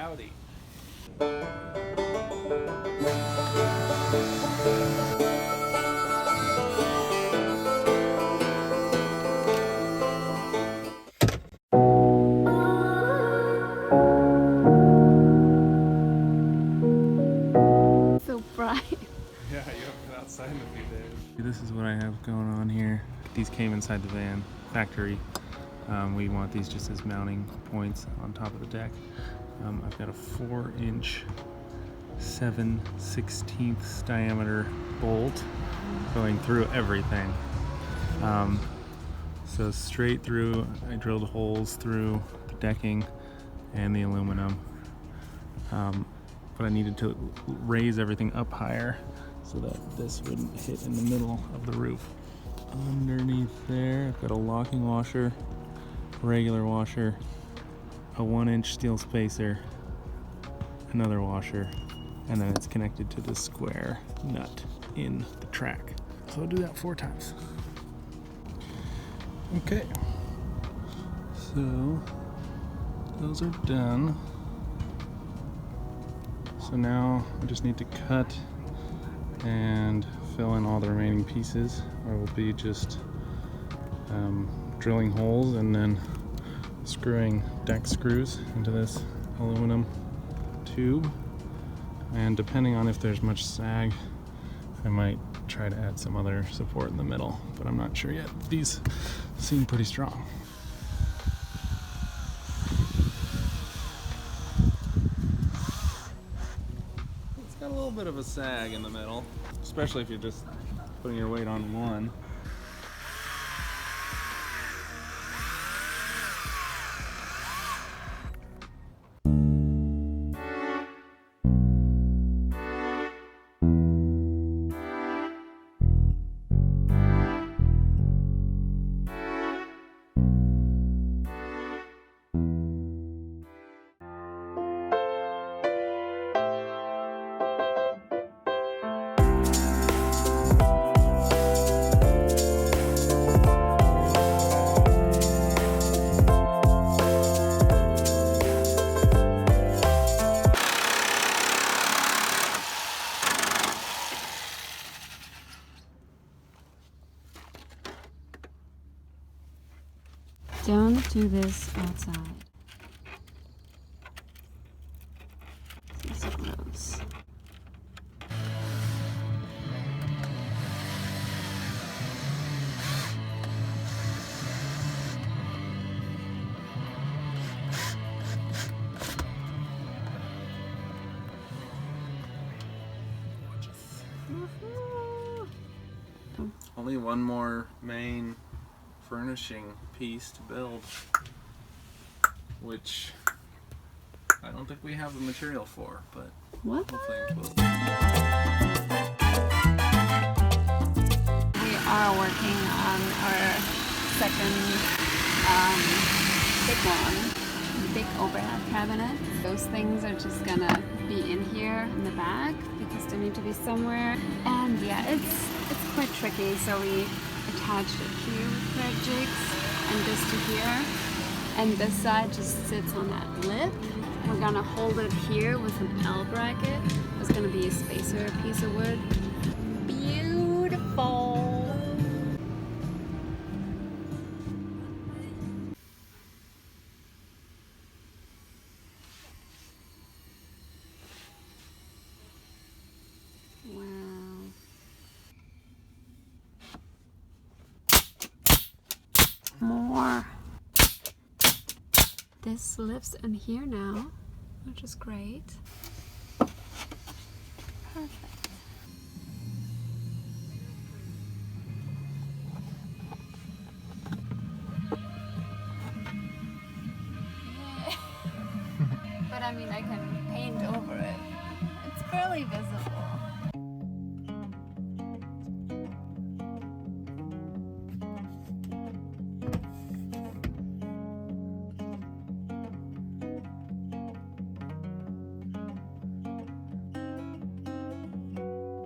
Howdy. So bright. Yeah, you haven't been outside in a few days. This is what I have going on here. These came inside the van factory. We want these just as mounting points on top of the deck. I've got a 4-inch 7/16 diameter bolt going through everything. So straight through, I drilled holes through the decking and the aluminum. But I needed to raise everything up higher so that this wouldn't hit in the middle of the roof. Underneath there, I've got a locking washer, regular washer, a 1-inch steel spacer, another washer, and then it's connected to this square nut in the track. So I'll do that 4 times. Okay, so those are done. So now I just need to cut and fill in all the remaining pieces. I will be just drilling holes and then screwing deck screws into this aluminum tube. And depending on if there's much sag, I might try to add some other support in the middle, but I'm not sure yet. These seem pretty strong. It's got a little bit of a sag in the middle, especially if you're just putting your weight on one. Don't do this outside. This is gross. Only one more main furnishing piece to build, which I don't think we have the material for, but What? hopefully I'm close. We are working on our second big one, big overhead cabinet. Those things are just gonna be in here in the back because they need to be somewhere. And yeah, it's quite tricky, so we attached a few thread jigs and this to here. And this side just sits on that lip. We're gonna hold it here with an L bracket. It's gonna be a spacer piece of wood. Beautiful. More. This lives in here now, which is great. Perfect. But I mean, I can paint over it. It's barely visible.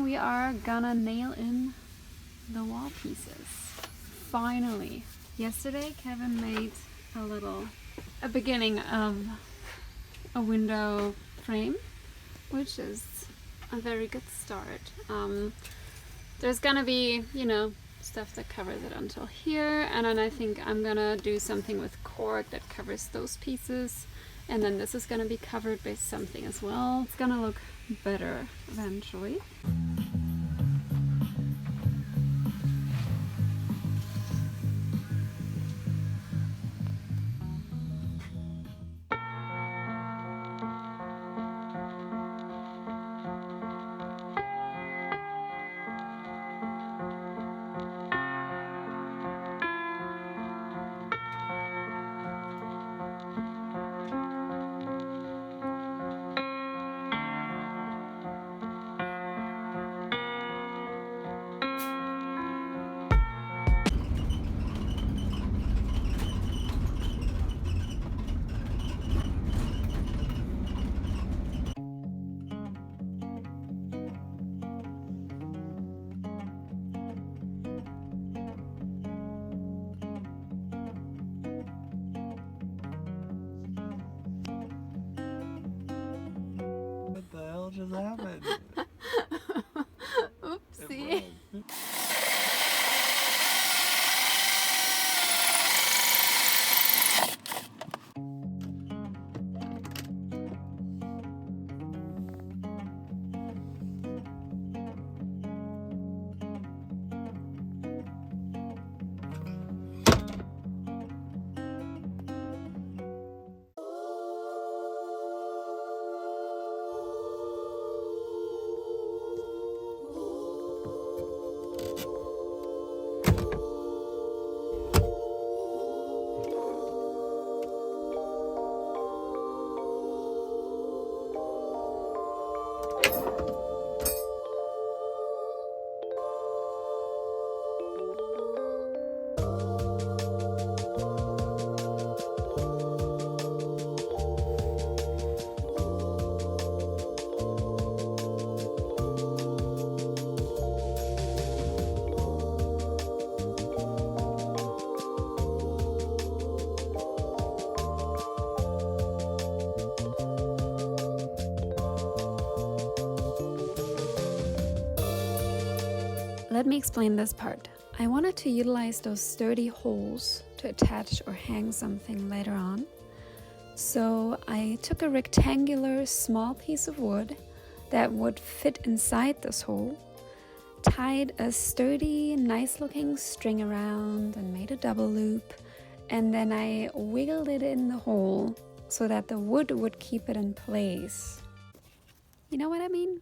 We are gonna nail in the wall pieces. Finally. Yesterday Kevin made a beginning of a window frame, which is a very good start. There's gonna be, you know, stuff that covers it until here, and then I think I'm gonna do something with cork that covers those pieces, and then this is gonna be covered by something as well. It's gonna look better eventually. What the hell just happened? Oopsie. Let me explain this part. I wanted to utilize those sturdy holes to attach or hang something later on. So I took a rectangular small piece of wood that would fit inside this hole, tied a sturdy, nice looking string around and made a double loop, and then I wiggled it in the hole so that the wood would keep it in place. You know what I mean?